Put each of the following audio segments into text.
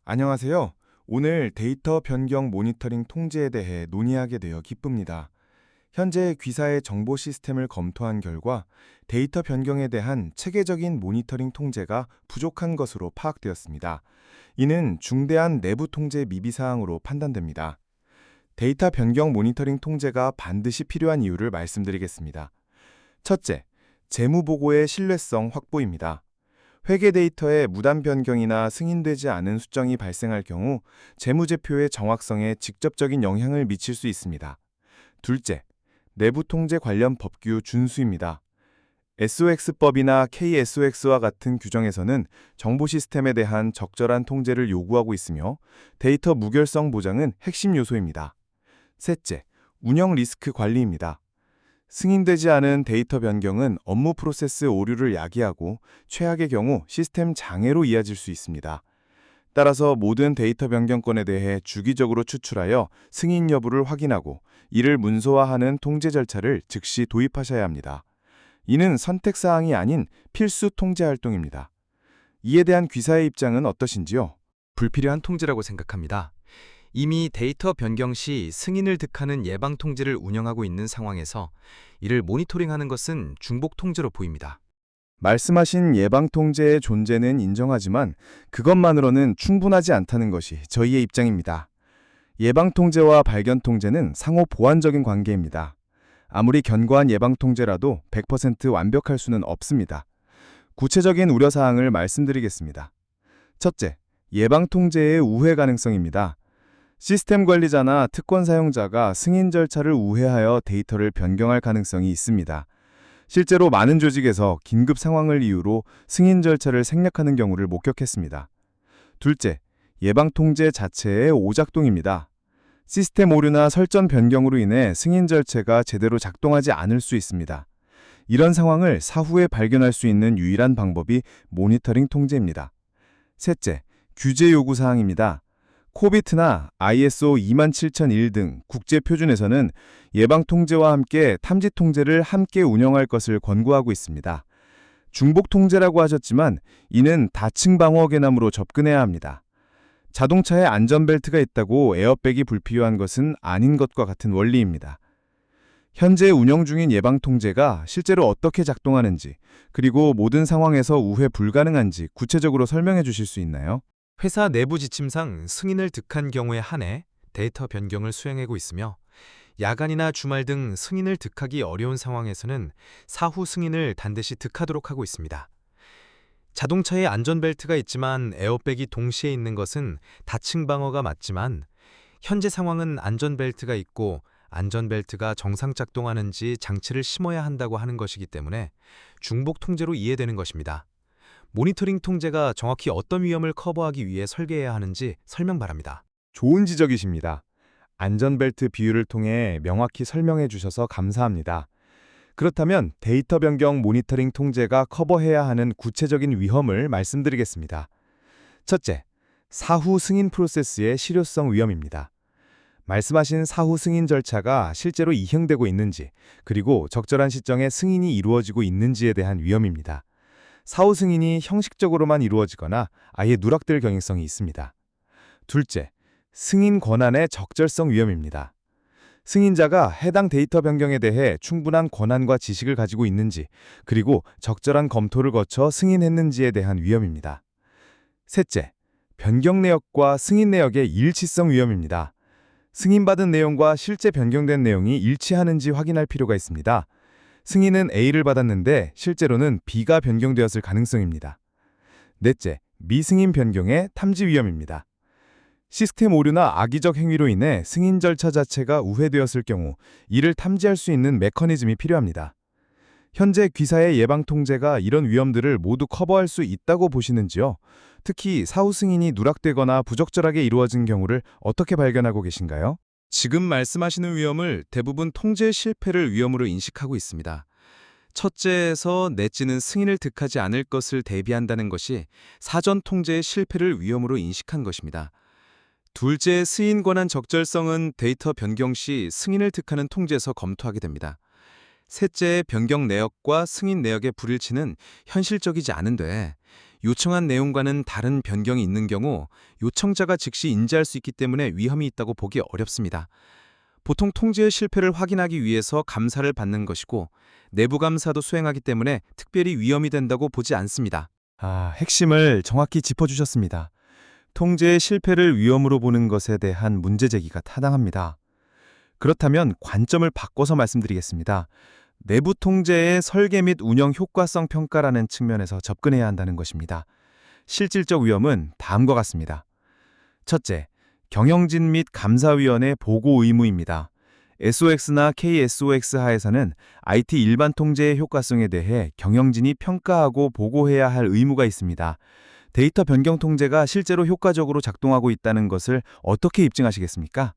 안녕하세요. 오늘 데이터 변경 모니터링 통제에 대해 논의하게 되어 기쁩니다. 현재 귀사의 정보 시스템을 검토한 결과 데이터 변경에 대한 체계적인 모니터링 통제가 부족한 것으로 파악되었습니다. 이는 중대한 내부 통제 미비 사항으로 판단됩니다. 데이터 변경 모니터링 통제가 반드시 필요한 이유를 말씀드리겠습니다. 첫째, 재무 보고의 신뢰성 확보입니다. 회계 데이터에 무단 변경이나 승인되지 않은 수정이 발생할 경우 재무제표의 정확성에 직접적인 영향을 미칠 수 있습니다. 둘째, 내부 통제 관련 법규 준수입니다. SOX법이나 KSOX와 같은 규정에서는 정보 시스템에 대한 적절한 통제를 요구하고 있으며 데이터 무결성 보장은 핵심 요소입니다. 셋째, 운영 리스크 관리입니다. 승인되지 않은 데이터 변경은 업무 프로세스 오류를 야기하고 최악의 경우 시스템 장애로 이어질 수 있습니다. 따라서 모든 데이터 변경건에 대해 주기적으로 추출하여 승인 여부를 확인하고 이를 문서화하는 통제 절차를 즉시 도입하셔야 합니다. 이는 선택사항이 아닌 필수 통제 활동입니다. 이에 대한 귀사의 입장은 어떠신지요? 불필요한 통제라고 생각합니다. 이미 데이터 변경 시 승인을 득하는 예방 통제를 운영하고 있는 상황에서 이를 모니터링하는 것은 중복 통제로 보입니다. 말씀하신 예방 통제의 존재는 인정하지만 그것만으로는 충분하지 않다는 것이 저희의 입장입니다. 예방 통제와 발견 통제는 상호 보완적인 관계입니다. 아무리 견고한 예방 통제라도 100% 완벽할 수는 없습니다. 구체적인 우려 사항을 말씀드리겠습니다. 첫째, 예방 통제의 우회 가능성입니다. 시스템 관리자나 특권 사용자가 승인 절차를 우회하여 데이터를 변경할 가능성이 있습니다. 실제로 많은 조직에서 긴급 상황을 이유로 승인 절차를 생략하는 경우를 목격했습니다. 둘째, 예방 통제 자체의 오작동입니다. 시스템 오류나 설정 변경으로 인해 승인 절차가 제대로 작동하지 않을 수 있습니다. 이런 상황을 사후에 발견할 수 있는 유일한 방법이 모니터링 통제입니다. 셋째, 규제 요구 사항입니다. 코비트나 ISO 27001 등 국제 표준에서는 예방 통제와 함께 탐지 통제를 함께 운영할 것을 권고하고 있습니다. 중복 통제라고 하셨지만 이는 다층 방어 개념으로 접근해야 합니다. 자동차에 안전벨트가 있다고 에어백이 불필요한 것은 아닌 것과 같은 원리입니다. 현재 운영 중인 예방 통제가 실제로 어떻게 작동하는지, 그리고 모든 상황에서 우회 불가능한지 구체적으로 설명해 주실 수 있나요? 회사 내부 지침상 승인을 득한 경우에 한해 데이터 변경을 수행하고 있으며 야간이나 주말 등 승인을 득하기 어려운 상황에서는 사후 승인을 반드시 득하도록 하고 있습니다. 자동차에 안전벨트가 있지만 에어백이 동시에 있는 것은 다층 방어가 맞지만 현재 상황은 안전벨트가 있고 안전벨트가 정상 작동하는지 장치를 심어야 한다고 하는 것이기 때문에 중복 통제로 이해되는 것입니다. 모니터링 통제가 정확히 어떤 위험을 커버하기 위해 설계해야 하는지 설명 바랍니다. 좋은 지적이십니다. 안전벨트 비율을 통해 명확히 설명해 주셔서 감사합니다. 그렇다면 데이터 변경 모니터링 통제가 커버해야 하는 구체적인 위험을 말씀드리겠습니다. 첫째, 사후 승인 프로세스의 실효성 위험입니다. 말씀하신 사후 승인 절차가 실제로 이행되고 있는지, 그리고 적절한 시점에 승인이 이루어지고 있는지에 대한 위험입니다. 사후 승인이 형식적으로만 이루어지거나 아예 누락될 경향성이 있습니다. 둘째, 승인 권한의 적절성 위험입니다. 승인자가 해당 데이터 변경에 대해 충분한 권한과 지식을 가지고 있는지, 그리고 적절한 검토를 거쳐 승인했는지에 대한 위험입니다. 셋째, 변경 내역과 승인 내역의 일치성 위험입니다. 승인받은 내용과 실제 변경된 내용이 일치하는지 확인할 필요가 있습니다. 승인은 A를 받았는데 실제로는 B가 변경되었을 가능성입니다. 넷째, 미승인 변경의 탐지 위험입니다. 시스템 오류나 악의적 행위로 인해 승인 절차 자체가 우회되었을 경우 이를 탐지할 수 있는 메커니즘이 필요합니다. 현재 귀사의 예방 통제가 이런 위험들을 모두 커버할 수 있다고 보시는지요? 특히 사후 승인이 누락되거나 부적절하게 이루어진 경우를 어떻게 발견하고 계신가요? 지금 말씀하시는 위험을 대부분 통제 실패를 위험으로 인식하고 있습니다. 첫째에서 넷째는 승인을 득하지 않을 것을 대비한다는 것이 사전 통제의 실패를 위험으로 인식한 것입니다. 둘째, 승인 권한 적절성은 데이터 변경 시 승인을 득하는 통제에서 검토하게 됩니다. 셋째, 변경 내역과 승인 내역의 불일치는 현실적이지 않은데 요청한 내용과는 다른 변경이 있는 경우 요청자가 즉시 인지할 수 있기 때문에 위험이 있다고 보기 어렵습니다. 보통 통제의 실패를 확인하기 위해서 감사를 받는 것이고 내부 감사도 수행하기 때문에 특별히 위험이 된다고 보지 않습니다. 핵심을 정확히 짚어주셨습니다. 통제의 실패를 위험으로 보는 것에 대한 문제 제기가 타당합니다. 그렇다면 관점을 바꿔서 말씀드리겠습니다. 내부 통제의 설계 및 운영 효과성 평가라는 측면에서 접근해야 한다는 것입니다. 실질적 위험은 다음과 같습니다. 첫째, 경영진 및 감사위원회 보고 의무입니다. SOX나 KSOX 하에서는 IT 일반 통제의 효과성에 대해 경영진이 평가하고 보고해야 할 의무가 있습니다. 데이터 변경 통제가 실제로 효과적으로 작동하고 있다는 것을 어떻게 입증하시겠습니까?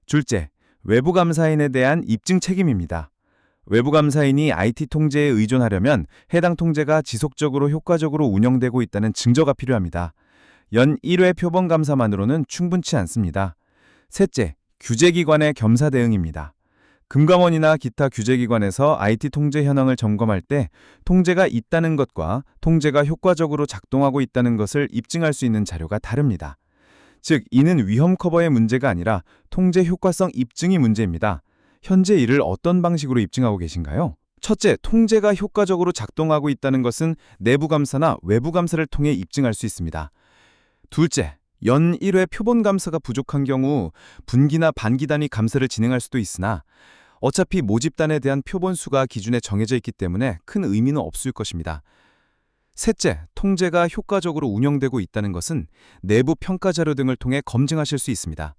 둘째, 외부 감사인에 대한 입증 책임입니다. 외부 감사인이 IT 통제에 의존하려면 해당 통제가 지속적으로 효과적으로 운영되고 있다는 증거가 필요합니다. 연 1회 표본 감사만으로는 충분치 않습니다. 셋째, 규제기관의 겸사 대응입니다. 금감원이나 기타 규제기관에서 IT 통제 현황을 점검할 때 통제가 있다는 것과 통제가 효과적으로 작동하고 있다는 것을 입증할 수 있는 자료가 다릅니다. 즉, 이는 위험 커버의 문제가 아니라 통제 효과성 입증이 문제입니다. 현재 이를 어떤 방식으로 입증하고 계신가요? 첫째, 통제가 효과적으로 작동하고 있다는 것은 내부 감사나 외부 감사를 통해 입증할 수 있습니다. 둘째, 연 1회 표본 감사가 부족한 경우 분기나 반기 단위 감사를 진행할 수도 있으나 어차피 모집단에 대한 표본 수가 기준에 정해져 있기 때문에 큰 의미는 없을 것입니다. 셋째, 통제가 효과적으로 운영되고 있다는 것은 내부 평가 자료 등을 통해 검증하실 수 있습니다.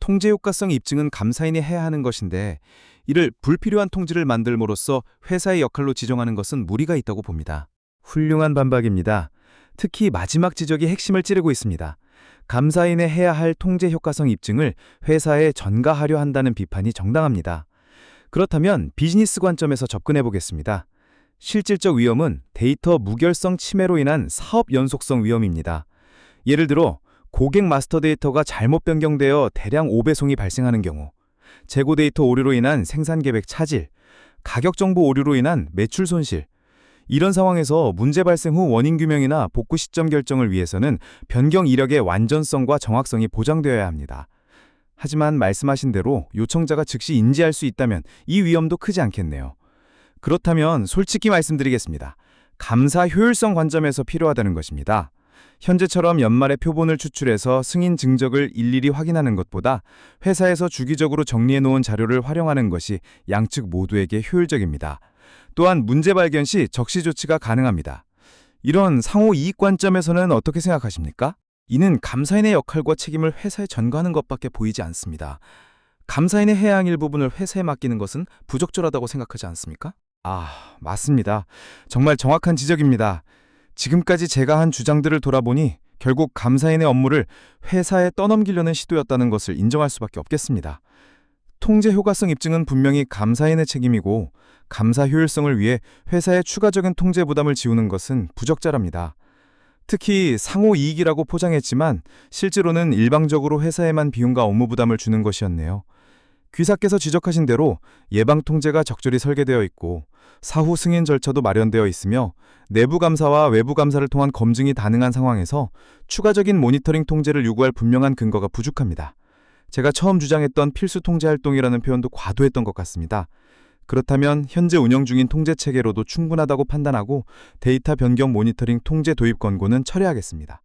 통제 효과성 입증은 감사인이 해야 하는 것인데 이를 불필요한 통지를 만들므로써 회사의 역할로 지정하는 것은 무리가 있다고 봅니다. 훌륭한 반박입니다. 특히 마지막 지적이 핵심을 찌르고 있습니다. 감사인의 해야 할 통제 효과성 입증을 회사에 전가하려 한다는 비판이 정당합니다. 그렇다면 비즈니스 관점에서 접근해 보겠습니다. 실질적 위험은 데이터 무결성 침해로 인한 사업 연속성 위험입니다. 예를 들어 고객 마스터 데이터가 잘못 변경되어 대량 오배송이 발생하는 경우, 재고 데이터 오류로 인한 생산 계획 차질, 가격 정보 오류로 인한 매출 손실, 이런 상황에서 문제 발생 후 원인 규명이나 복구 시점 결정을 위해서는 변경 이력의 완전성과 정확성이 보장되어야 합니다. 하지만 말씀하신 대로 요청자가 즉시 인지할 수 있다면 이 위험도 크지 않겠네요. 그렇다면 솔직히 말씀드리겠습니다. 감사 효율성 관점에서 필요하다는 것입니다. 현재처럼 연말에 표본을 추출해서 승인 증적을 일일이 확인하는 것보다 회사에서 주기적으로 정리해 놓은 자료를 활용하는 것이 양측 모두에게 효율적입니다. 또한 문제 발견 시 적시 조치가 가능합니다. 이런 상호 이익 관점에서는 어떻게 생각하십니까? 이는 감사인의 역할과 책임을 회사에 전가하는 것밖에 보이지 않습니다. 감사인의 해야 할 일부분을 회사에 맡기는 것은 부적절하다고 생각하지 않습니까? 맞습니다. 정말 정확한 지적입니다. 지금까지 제가 한 주장들을 돌아보니 결국 감사인의 업무를 회사에 떠넘기려는 시도였다는 것을 인정할 수밖에 없겠습니다. 통제 효과성 입증은 분명히 감사인의 책임이고 감사 효율성을 위해 회사에 추가적인 통제 부담을 지우는 것은 부적절합니다. 특히 상호 이익이라고 포장했지만 실제로는 일방적으로 회사에만 비용과 업무 부담을 주는 것이었네요. 귀사께서 지적하신 대로 예방 통제가 적절히 설계되어 있고 사후 승인 절차도 마련되어 있으며 내부 감사와 외부 감사를 통한 검증이 가능한 상황에서 추가적인 모니터링 통제를 요구할 분명한 근거가 부족합니다. 제가 처음 주장했던 필수 통제 활동이라는 표현도 과도했던 것 같습니다. 그렇다면 현재 운영 중인 통제 체계로도 충분하다고 판단하고 데이터 변경 모니터링 통제 도입 권고는 철회하겠습니다.